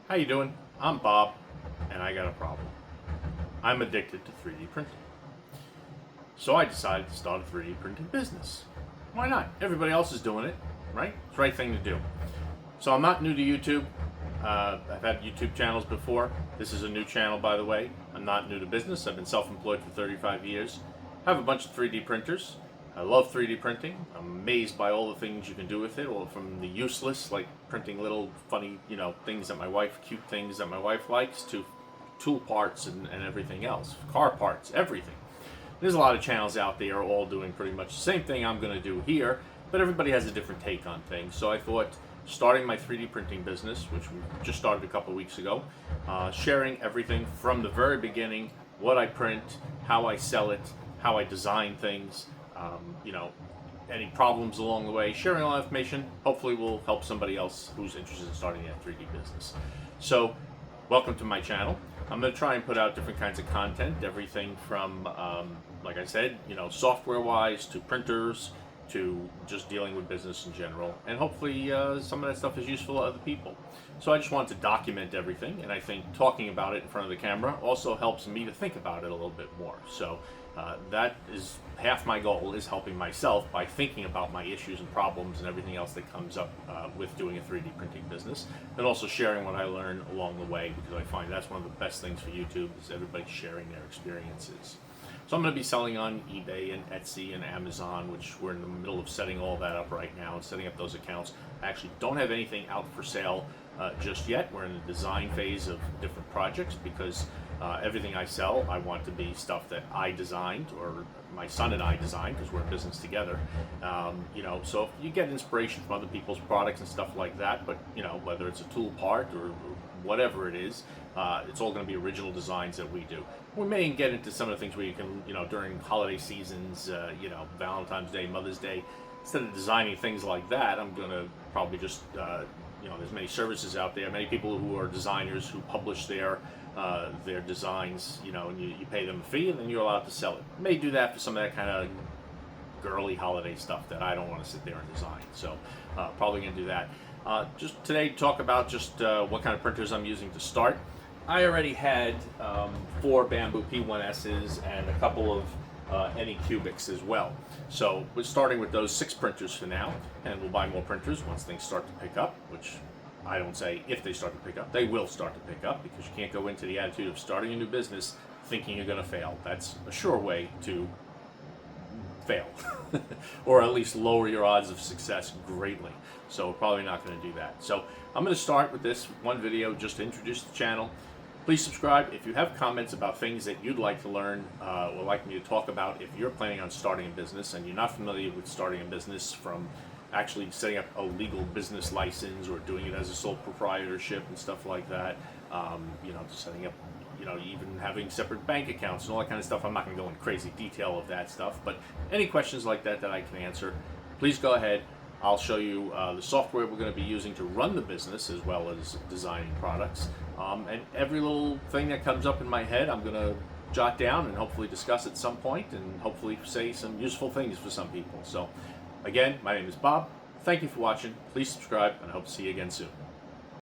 How you doing? I'm Bob, and I got a problem. I'm addicted to 3D printing. So I decided to start a 3D printing business. Why not? Everybody else is doing it, right? It's the right thing to do. So I'm not new to YouTube. I've had YouTube channels before. This is a new channel, by the way. I'm not new to business. I've been self-employed for 35 years. I have a bunch of 3D printers. I love 3D printing. I'm amazed by all the things you can do with it, all from the useless, like printing little funny, things that my wife, cute things that my wife likes, to tool parts and everything else, car parts, everything. There's a lot of channels out there all doing pretty much the same thing I'm going to do here, but everybody has a different take on things. So I thought starting my 3D printing business, which we just started a couple of weeks ago, sharing everything from the very beginning, what I print, how I sell it, how I design things, any problems along the way, sharing all that information hopefully will help somebody else who's interested in starting that 3D business. So welcome to my channel. I'm going to try and put out different kinds of content, everything from, like I said, software wise to printers to just dealing with business in general, and hopefully some of that stuff is useful to other people. So I just wanted to document everything, and I think talking about it in front of the camera also helps me to think about it a little bit more. So that is half my goal, is helping myself by thinking about my issues and problems and everything else that comes up with doing a 3D printing business, and also sharing what I learn along the way, because I find that's one of the best things for YouTube, is everybody sharing their experiences. So I'm going to be selling on eBay and Etsy and Amazon, which we're in the middle of setting all that up right now and setting up those accounts. I actually don't have anything out for sale just yet. We're in the design phase of different projects, because everything I sell, I want to be stuff that I designed, or my son and I designed, because we're in business together. So if you get inspiration from other people's products and stuff like that, but whether it's a tool part or whatever it is, it's all going to be original designs that we do. We may get into some of the things where you can, during holiday seasons, Valentine's Day, Mother's Day, instead of designing things like that, I'm going to probably just, there's many services out there, many people who are designers who publish their designs, and you pay them a fee, and then you're allowed to sell it. I may do that for some of that kind of girly holiday stuff that I don't want to sit there and design. So probably going to do that. Just today, talk about just what kind of printers I'm using to start. I already had 4 Bambu P1Ss and a couple of Anycubics as well. So we're starting with those 6 printers for now, and we'll buy more printers once things start to pick up, which I don't say if they start to pick up. They will start to pick up, because you can't go into the attitude of starting a new business thinking you're going to fail. That's a sure way to fail or at least lower your odds of success greatly. So we're probably not going to do that. So I'm going to start with this one video just to introduce the channel. Please subscribe if you have comments about things that you'd like to learn or like me to talk about. If you're planning on starting a business and you're not familiar with starting a business, from actually setting up a legal business license or doing it as a sole proprietorship and stuff like that, just setting up, even having separate bank accounts and all that kind of stuff. I'm not going to go into crazy detail of that stuff, but any questions like that that I can answer, please go ahead. I'll show you the software we're going to be using to run the business, as well as designing products. And every little thing that comes up in my head, I'm going to jot down and hopefully discuss at some point, and hopefully say some useful things for some people. So again, my name is Bob. Thank you for watching. Please subscribe, and I hope to see you again soon.